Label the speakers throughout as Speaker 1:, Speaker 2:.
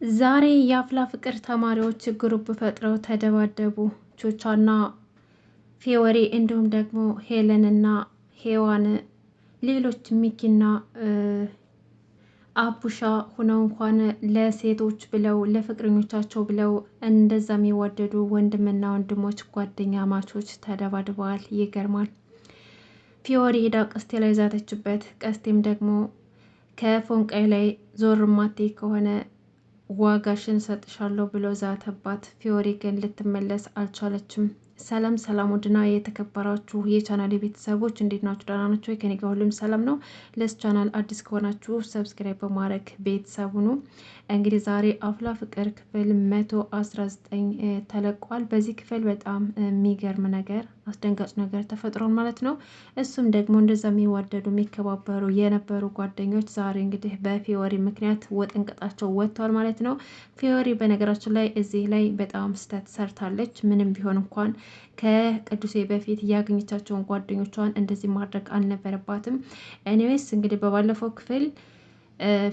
Speaker 1: ዛሬ የአፍላ ፍቅር ተማሪዎች ግሩፕ ፈጥረው ተደባደቡ። ቾቻና ፌወሬ እንዲሁም ደግሞ ሄለንና ሄዋን ሌሎች ሚኪና አቡሻ ሆነው እንኳን ለሴቶች ብለው ለፍቅረኞቻቸው ብለው እንደዛ የሚወደዱ ወንድምና ወንድሞች ጓደኛ ማቾች ተደባድበዋል። ይገርማል። ፊዮሪ ሄዳ ቀስቴ ላይ ዛተችበት። ቀስቴም ደግሞ ከፎንቃይ ላይ ዞር ማቴ ከሆነ ዋጋሽን ሰጥሻለሁ ብሎ ዛተባት። ፊዮሪ ግን ልትመለስ አልቻለችም። ሰላም ሰላም፣ ውድና የተከበራችሁ የቻናል ቤተሰቦች እንዴት ናችሁ? ደህና ናችሁ? ከኔ ጋር ሁሉም ሰላም ነው። ለስ ቻናል አዲስ ከሆናችሁ ሰብስክራይብ በማድረግ ቤተሰቡ ነው። እንግዲህ ዛሬ አፍላ ፍቅር ክፍል 119 ተለቋል። በዚህ ክፍል በጣም የሚገርም ነገር፣ አስደንጋጭ ነገር ተፈጥሯል ማለት ነው። እሱም ደግሞ እንደዛ የሚዋደዱ የሚከባበሩ የነበሩ ጓደኞች ዛሬ እንግዲህ በፊዮሪ ምክንያት ወጥንቅጣቸው ወጥቷል ማለት ነው። ፊዮሪ በነገራችን ላይ እዚህ ላይ በጣም ስህተት ሰርታለች። ምንም ቢሆን እንኳን ከቅዱሴ በፊት ያገኘቻቸውን ጓደኞቿን እንደዚህ ማድረግ አልነበረባትም። ኤኒዌይስ እንግዲህ በባለፈው ክፍል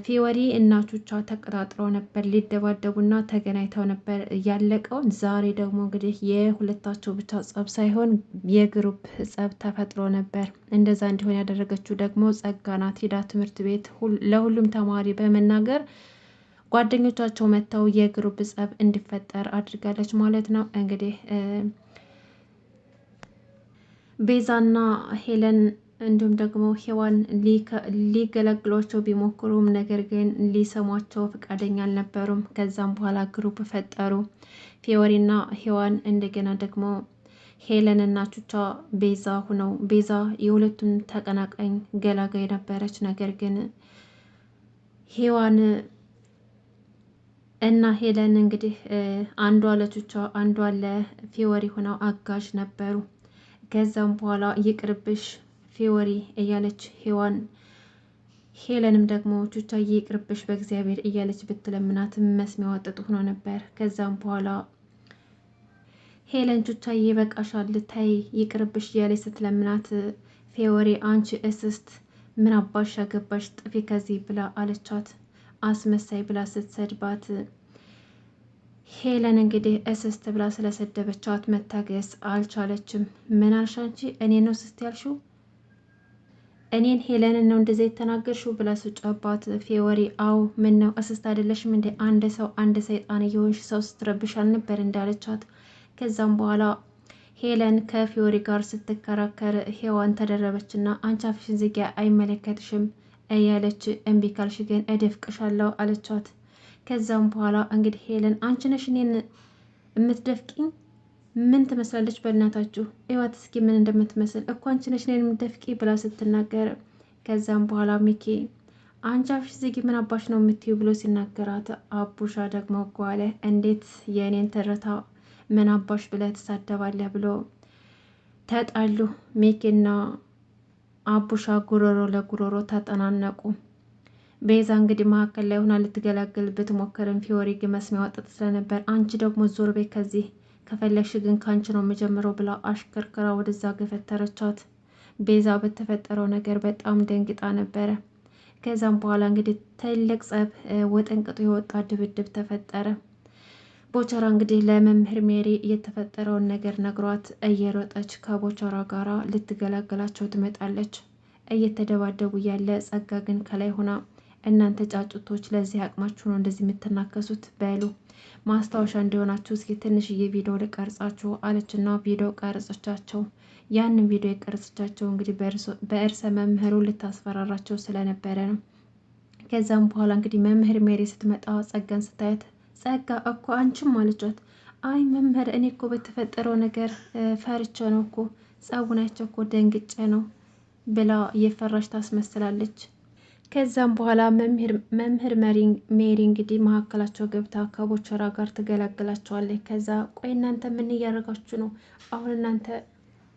Speaker 1: ፊዮሪ እና ቹቻ ተቀጣጥረው ነበር ሊደባደቡና ተገናኝተው ነበር ያለቀው። ዛሬ ደግሞ እንግዲህ የሁለታቸው ብቻ ጸብ ሳይሆን የግሩፕ ጸብ ተፈጥሮ ነበር። እንደዛ እንዲሆን ያደረገችው ደግሞ ጸጋ ናት። ሄዳ ትምህርት ቤት ለሁሉም ተማሪ በመናገር ጓደኞቻቸው መጥተው የግሩፕ ጸብ እንዲፈጠር አድርጋለች ማለት ነው። እንግዲህ ቤዛና ሄለን እንዲሁም ደግሞ ሄዋን ሊገለግሏቸው ቢሞክሩም ነገር ግን ሊሰሟቸው ፈቃደኛ አልነበሩም። ከዛም በኋላ ግሩፕ ፈጠሩ። ፊዮሪና ሄዋን እንደገና ደግሞ ሄለን እና ቹቻ ቤዛ ሁነው፣ ቤዛ የሁለቱም ተቀናቃኝ ገላጋይ ነበረች። ነገር ግን ሄዋን እና ሄለን እንግዲህ አንዷ ለቹቻ አንዷ ለፊዮሪ ሆነው አጋዥ ነበሩ። ከዛም በኋላ ይቅርብሽ ፊዮሪ እያለች ሄዋን ሄለንም ደግሞ ቹቻዬ ይቅርብሽ በእግዚአብሔር እያለች ብትለምናት መስሚያዋ ጥጥ ሆኖ ነበር። ከዛም በኋላ ሄለን ቹቻዬ በቃሻል ታይ ይቅርብሽ እያለች ስትለምናት ፊዮሪ አንቺ እስስት ምን አባሽ ያገባሽ ጥፊ ከዚህ ብላ አለቻት። አስመሳይ ብላ ስትሰድባት ሄለን እንግዲህ እስስት ብላ ስለሰደበቻት መታገስ አልቻለችም። ምን አልሽ አንቺ? እኔ ነው ስስት ያልሽው? እኔን ሄለንን ነው እንደዚህ የተናገርሽው? ብላ ስጫባት ፊዮሪ አው ምን ነው እስስት አይደለሽም እንዴ? አንድ ሰይጣን እየሆንሽ ሰው ስትረብሽ አልነበር እንዳለቻት። ከዛም በኋላ ሄለን ከፊዮሪ ጋር ስትከራከር ሄዋን ተደረበችና አንቺ አፍሽን ዝጊ አይመለከትሽም እያለች እምቢ ካልሽ ግን እደፍቅሻለሁ አለቻት። ከዛም በኋላ እንግዲህ ሄለን አንቺ ነሽ እኔን የምትደፍቂኝ? ምን ትመስላለች በእናታችሁ እዋት እስኪ ምን እንደምትመስል እኮ አንቺ ነሽ እኔን የምትደፍቂ ብላ ስትናገር፣ ከዛም በኋላ ሚኪ አንቺ አፍሽ ዝጊ ምን አባሽ ነው የምትዩ ብሎ ሲናገራት፣ አቡሻ ደግሞ ጓለ እንዴት የእኔን ትርታ ምን አባሽ ብለህ ትሳደባለህ ብሎ ተጣሉ። ሚኪና አቡሻ ጉሮሮ ለጉሮሮ ተጠናነቁ። ቤዛ እንግዲህ መካከል ላይ ሆና ልትገላገል ብትሞክርም ፊዮሪ ግን መስሚያ ወጥጥ ስለነበር አንቺ ደግሞ ዞር ቤት ከዚህ ከፈለግሽ ግን ካንቺ ነው የምጀምረው ብላ አሽከርክራ ወደዛ ገፈተረቻት። ቤዛ በተፈጠረው ነገር በጣም ደንግጣ ነበረ። ከዛም በኋላ እንግዲህ ትልቅ ጸብ ወጠንቅጦ የወጣ ድብድብ ተፈጠረ። ቦቸራ እንግዲህ ለመምህር ሜሪ የተፈጠረውን ነገር ነግሯት እየሮጠች ከቦቸራ ጋራ ልትገላገላቸው ትመጣለች። እየተደባደቡ ያለ ጸጋ ግን ከላይ ሆና እናንተ ጫጩቶች ለዚህ አቅማችሁ ነው እንደዚህ የምትናከሱት? በሉ ማስታወሻ እንዲሆናችሁ እስኪ ትንሽዬ ቪዲዮ ልቀርጻችሁ አለችና ቪዲዮ ቀረጸቻቸው። ያንን ቪዲዮ የቀረጸቻቸው እንግዲህ በእርሰ መምህሩ ልታስፈራራቸው ስለነበረ ነው። ከዛም በኋላ እንግዲህ መምህር ሜሪ ስትመጣ ጸጋን ስታያት ጸጋ እኮ አንቺም አለቻት። አይ መምህር እኔ እኮ በተፈጠረው ነገር ፈርቼ ነው እኮ ጸቡናቸው እኮ ደንግጬ ነው ብላ እየፈራሽ ታስመስላለች። ከዛም በኋላ መምህር ሜሪ እንግዲህ መካከላቸው ገብታ ከቦቸራ ጋር ትገላግላቸዋለች። ከዛ ቆይ እናንተ ምን እያደረጋችሁ ነው? አሁን እናንተ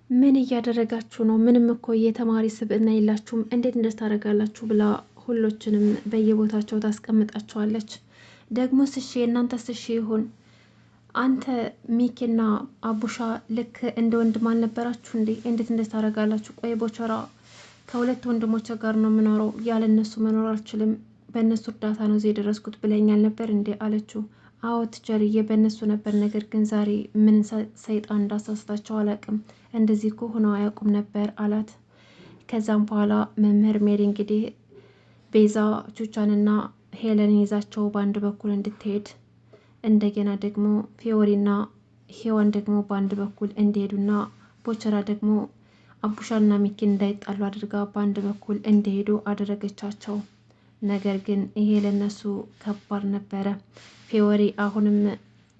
Speaker 1: ምን እያደረጋችሁ ነው? ምንም እኮ የተማሪ ስብዕና የላችሁም፣ እንዴት እንደዚህ ታደርጋላችሁ? ብላ ሁሎችንም በየቦታቸው ታስቀምጣቸዋለች። ደግሞ ስሺ እናንተ ስሺ ይሁን አንተ ሚኪና አቡሻ ልክ እንደ ወንድም አልነበራችሁ እንዴ? እንዴት እንደዚህ ታደርጋላችሁ? ቆይ ቦቸራ ከሁለት ወንድሞች ጋር ነው የምኖረው፣ ያለ እነሱ መኖር አልችልም በእነሱ እርዳታ ነው እዚህ የደረስኩት ብለኛል ነበር እንዴ አለችው። አዎ ቲቸርዬ በእነሱ ነበር፣ ነገር ግን ዛሬ ምን ሰይጣን እንዳሳስታቸው አላቅም፣ እንደዚህ እኮ ሆነው አያውቁም ነበር አላት። ከዛም በኋላ መምህር ሜሪ እንግዲህ ቤዛ ቹቻንና ሄለን ይዛቸው በአንድ በኩል እንድትሄድ እንደገና ደግሞ ፊዮሪና ሄዋን ደግሞ በአንድ በኩል እንዲሄዱና ቦቸራ ደግሞ አቡሻና ሚኪን እንዳይጣሉ አድርጋ በአንድ በኩል እንዲሄዱ አደረገቻቸው። ነገር ግን ይሄ ለነሱ ከባድ ነበረ። ፊዮሪ አሁንም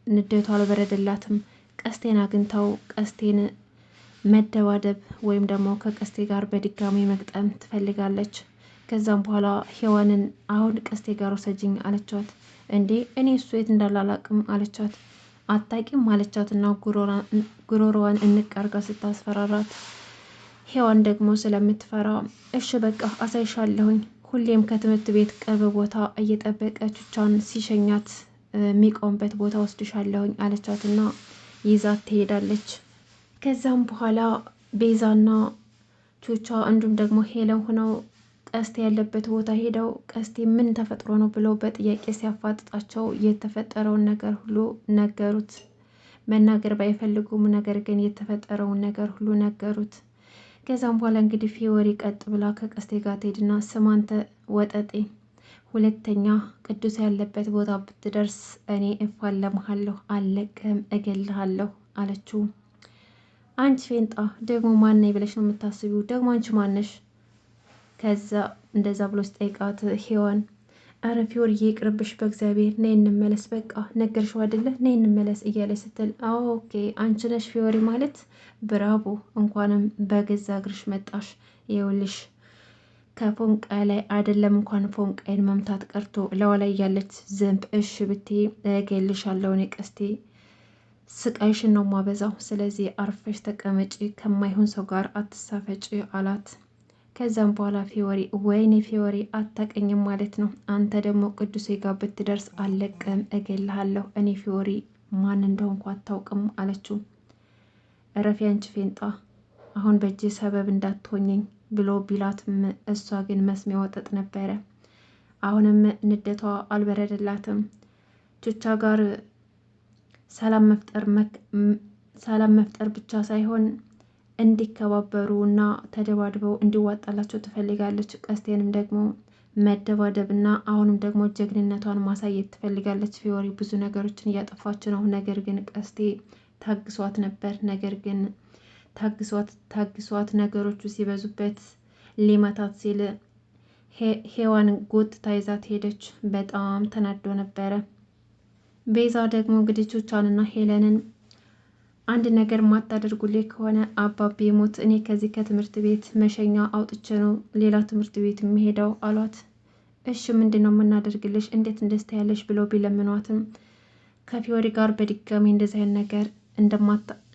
Speaker 1: ንዴቷ አልበረደላትም። ቀስቴን አግኝተው ቀስቴን መደባደብ ወይም ደግሞ ከቀስቴ ጋር በድጋሚ መግጠም ትፈልጋለች። ከዛም በኋላ ሄዋንን አሁን ቀስቴ ጋር ወሰጅኝ አለቻት። እንዴ እኔ እሱ የት እንዳላላቅም አለቻት። አታቂም አለቻትና ጉሮሮዋን እንቃርጋ ስታስፈራራት ሄዋን ደግሞ ስለምትፈራ እሺ በቃ አሳይሻለሁኝ፣ ሁሌም ከትምህርት ቤት ቅርብ ቦታ እየጠበቀ ቹቻን ሲሸኛት የሚቆምበት ቦታ ወስድሻለሁኝ አለቻትና ይዛት ትሄዳለች። ከዛም በኋላ ቤዛና ቹቻ እንዲሁም ደግሞ ሄለን ሆነው ቀስቴ ያለበት ቦታ ሄደው ቀስቴ ምን ተፈጥሮ ነው ብለው በጥያቄ ሲያፋጥጣቸው የተፈጠረውን ነገር ሁሉ ነገሩት። መናገር ባይፈልጉም ነገር ግን የተፈጠረውን ነገር ሁሉ ነገሩት። ከዛም በኋላ እንግዲህ ፊዮሪ ቀጥ ብላ ከቀስቴ ጋር ትሄድና ስማንተ ወጠጤ፣ ሁለተኛ ቅዱስ ያለበት ቦታ ብትደርስ እኔ እፋለምሃለሁ፣ አለቅህም፣ እገልሃለሁ አለችው። አንቺ ፌንጣ ደግሞ ማነኝ ብለሽ ነው የምታስቢው? ደግሞ አንቺ ማነሽ? ከዛ እንደዛ ብሎ ስጠይቃት ሄዋን አረ ፊዮሪ ይቅርብሽ በእግዚአብሔር ነይ እንመለስ፣ በቃ ነገርሽው አይደለ ነይ እንመለስ እያለ ስትል ኦኬ አንቺ ነሽ ፊዮሪ ማለት ብራቦ፣ እንኳንም በገዛ እግርሽ መጣሽ። ይኸውልሽ ከፎንቃ ላይ አይደለም እንኳን ፎንቃይን መምታት ቀርቶ ለዋላይ ያለች ዝንብ እሺ ብትይ እገልሻለሁ፣ እኔ ቀስቴ ስቃይሽን ነው ማበዛው። ስለዚህ አርፈሽ ተቀመጪ፣ ከማይሆን ሰው ጋር አትሳፈጪ አላት። ከዛም በኋላ ፊዮሪ ወይኔ ፊዮሪ አታቀኝም ማለት ነው፣ አንተ ደግሞ ቅዱሴ ጋር ብትደርስ አለቅም፣ እገልሃለሁ፣ እኔ ፊዮሪ ማን እንደሆንኩ አታውቅም አለችው። እረፊ አንቺ ፌንጣ፣ አሁን በእጅ ሰበብ እንዳትሆኝኝ ብሎ ቢላትም እሷ ግን መስሚያ ወጠጥ ነበረ። አሁንም ንደቷ አልበረደላትም። ቹቻ ጋር ሰላም መፍጠር ብቻ ሳይሆን እንዲከባበሩ እና ተደባድበው እንዲዋጣላቸው ትፈልጋለች። ቀስቴንም ደግሞ መደባደብ እና አሁንም ደግሞ ጀግንነቷን ማሳየት ትፈልጋለች። ፊዮሪ ብዙ ነገሮችን እያጠፋች ነው። ነገር ግን ቀስቴ ታግሷት ነበር። ነገር ግን ታግሷት ነገሮቹ ሲበዙበት ሊመታት ሲል ሄዋን ጎትታ ይዛት ሄደች። በጣም ተናዶ ነበረ። ቤዛ ደግሞ እንግዲህ ቹቻንና ሄለንን አንድ ነገር ማታደርጉልኝ ከሆነ አባቤ ሞት እኔ ከዚህ ከትምህርት ቤት መሸኛ አውጥቼ ነው ሌላ ትምህርት ቤት የሚሄደው አሏት። እሺ ምንድን ነው የምናደርግልሽ? እንዴት እንደስታ ያለሽ ብለው ቢለምኗትም ከፊዮሪ ጋር በድጋሚ እንደዚህ አይነት ነገር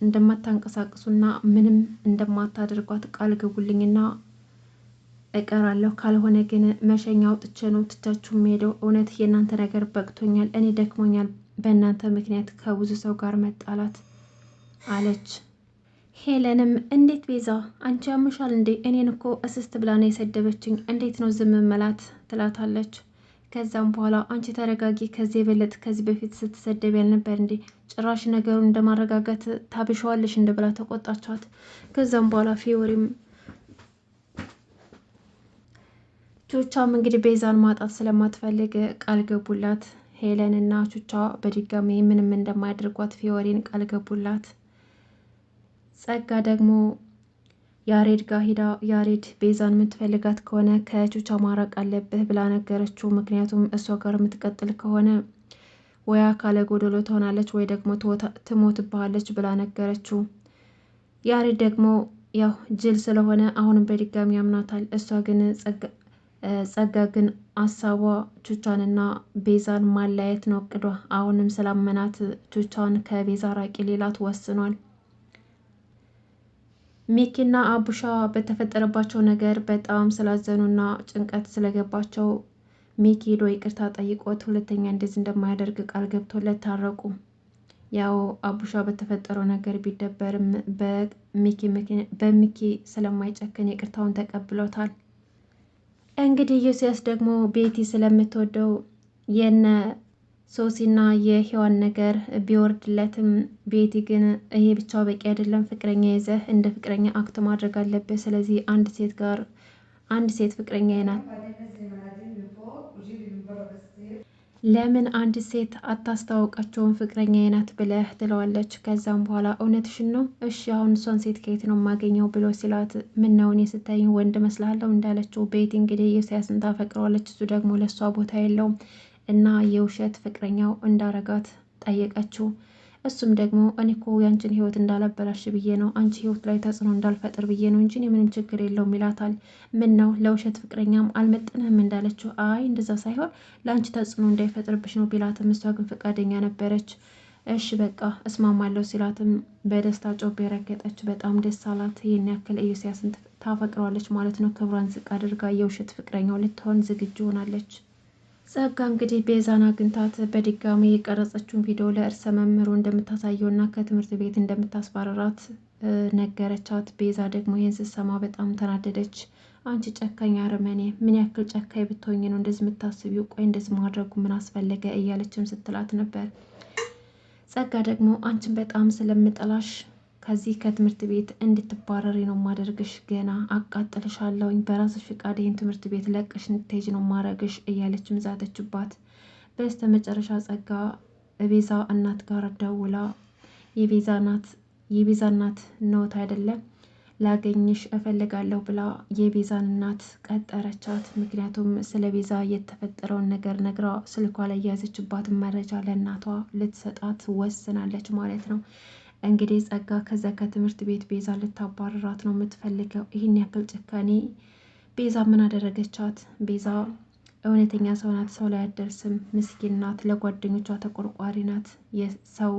Speaker 1: እንደማታንቀሳቅሱና ምንም እንደማታደርጓት ቃል ገቡልኝና እቀራለሁ፣ ካልሆነ ግን መሸኛ አውጥቼ ነው ትቻችሁ የምሄደው። እውነት የእናንተ ነገር በቅቶኛል፣ እኔ ደክሞኛል፣ በእናንተ ምክንያት ከብዙ ሰው ጋር መጣላት አለች። ሄለንም እንዴት ቤዛ አንቺ ያምሻል እንዴ? እኔን እኮ እስስት ብላ ነው የሰደበችኝ፣ እንዴት ነው ዝም መላት ትላታለች። ከዛም በኋላ አንቺ ተረጋጊ፣ ከዚህ የበለጥ ከዚህ በፊት ስትሰደብ ያልነበር እንዴ? ጭራሽ ነገሩን እንደማረጋጋት ታብሸዋለሽ እንደ ብላ ተቆጣቻት። ከዛም በኋላ ፊዮሪም ቹቻም እንግዲህ ቤዛን ማጣት ስለማትፈልግ ቃል ገቡላት። ሄለን እና ቹቻ በድጋሚ ምንም እንደማያደርጓት ፊዮሪን ቃል ገቡላት። ጸጋ ደግሞ ያሬድ ጋር ሂዳ ያሬድ ቤዛን የምትፈልጋት ከሆነ ከቹቻ ማራቅ አለብህ ብላ ነገረችው። ምክንያቱም እሷ ጋር የምትቀጥል ከሆነ ወይ አካለ ጎደሎ ትሆናለች ወይ ደግሞ ትሞትብሃለች ብላ ነገረችው። ያሬድ ደግሞ ያው ጅል ስለሆነ አሁንም በድጋሚ ያምናታል። እሷ ግን ጸጋ ግን አሳቧ ቹቻንና ቤዛን ማለያየት ነው እቅዷ። አሁንም ስላመናት ቹቻን ከቤዛ ራቂ ሌላት ወስኗል። ሚኪና አቡሻ በተፈጠረባቸው ነገር በጣም ስላዘኑና ጭንቀት ስለገባቸው ሚኪ ሄዶ ይቅርታ ጠይቆት ሁለተኛ እንደዚህ እንደማያደርግ ቃል ገብቶለት ታረቁ። ያው አቡሻ በተፈጠረው ነገር ቢደበርም በሚኪ ስለማይጨክን ይቅርታውን ተቀብሎታል። እንግዲህ ዮሲያስ ደግሞ ቤቲ ስለምትወደው የነ ሶሲና የሔዋን ነገር ቢወርድለትም ቤቲ ግን ይሄ ብቻ በቂ አይደለም፣ ፍቅረኛ ይዘህ እንደ ፍቅረኛ አክት ማድረግ አለብህ። ስለዚህ አንድ ሴት ፍቅረኛ ናት፣ ለምን አንድ ሴት አታስተዋውቃቸውን ፍቅረኛ ናት ብለህ ትለዋለች። ከዛም በኋላ እውነትሽን ነው? እሺ አሁን እሷን ሴት ከየት ነው የማገኘው ብሎ ሲላት፣ ምን ነው እኔ ስታይኝ ወንድ መስላለሁ እንዳለችው ቤቲ እንግዲህ ዮሲያስን ታፈቅረዋለች፣ እሱ ደግሞ ለእሷ ቦታ የለውም እና የውሸት ፍቅረኛው እንዳረጋት ጠየቀችው። እሱም ደግሞ እኔ እኮ ያንቺን ህይወት እንዳላበላሽ ብዬ ነው፣ አንቺ ህይወት ላይ ተጽዕኖ እንዳልፈጥር ብዬ ነው እንጂ ምንም ችግር የለውም ይላታል። ምን ነው ለውሸት ፍቅረኛም አልመጥንህም እንዳለችው፣ አይ እንደዛ ሳይሆን ለአንቺ ተጽዕኖ እንዳይፈጥርብሽ ነው ቢላትም፣ እሷ ግን ፈቃደኛ ነበረች። እሺ በቃ እስማማለሁ ሲላትም በደስታ ጮቤ ረገጠች። በጣም ደስ አላት። ይህን ያክል ዮሲያስን ታፈቅረዋለች ማለት ነው። ክብሯን ዝቅ አድርጋ የውሸት ፍቅረኛው ልትሆን ዝግጁ ሆናለች። ጸጋ እንግዲህ ቤዛን አግኝታት በድጋሚ የቀረጸችውን ቪዲዮ ለእርሰ መምህሩ እንደምታሳየው እና ከትምህርት ቤት እንደምታስባረራት ነገረቻት። ቤዛ ደግሞ ይህን ስትሰማ በጣም ተናደደች። አንቺ ጨካኝ አረመኔ፣ ምን ያክል ጨካኝ ብትሆኝ ነው እንደዚህ የምታስቢው? ቆይ እንደዚህ ማድረጉ ምን አስፈለገ? እያለችም ስትላት ነበር። ጸጋ ደግሞ አንቺን በጣም ስለምጠላሽ ከዚህ ከትምህርት ቤት እንድትባረሪ ነው ማደርግሽ፣ ገና አቃጥልሻለሁኝ፣ በራስሽ ፍቃድ ይህን ትምህርት ቤት ለቅሽ እንድትሄጂ ነው ማረግሽ እያለችም ዛተችባት። በስተ መጨረሻ ጸጋ ቤዛ እናት ጋር ደውላ የቤዛ እናት ነዎት አይደለም ላገኝሽ እፈልጋለሁ ብላ የቤዛን እናት ቀጠረቻት። ምክንያቱም ስለ ቤዛ የተፈጠረውን ነገር ነግራ ስልኳ ላይ የያዘችባትን መረጃ ለእናቷ ልትሰጣት ወስናለች ማለት ነው። እንግዲህ ጸጋ ከዛ ከትምህርት ቤት ቤዛ ልታባረራት ነው የምትፈልገው። ይህን ያክል ጭካኔ ቤዛ ምን አደረገቻት? ቤዛ እውነተኛ ሰው ናት፣ ሰው ላይ አትደርስም፣ ምስኪን ናት፣ ለጓደኞቿ ተቆርቋሪ ናት፣ የሰው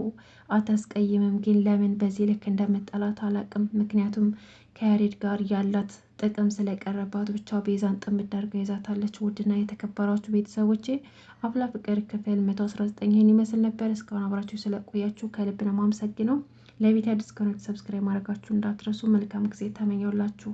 Speaker 1: አታስቀይምም። ግን ለምን በዚህ ልክ እንደምጠላት አላቅም። ምክንያቱም ከያሬድ ጋር ያላት ጥቅም ስለቀረባት ብቻ ቤዛን ጥምድ አድርጋ ይዛታለች። ውድና የተከበራችሁ ቤተሰቦቼ አፍላ ፍቅር ክፍል 119 ይህን ይመስል ነበር። እስካሁን አብራችሁ ስለቆያችሁ ከልብ ነው የማመሰግነው። ለቤት አዲስ ከሆናችሁ ሰብስክራይብ ማድረጋችሁ እንዳትረሱ። መልካም ጊዜ ተመኘውላችሁ።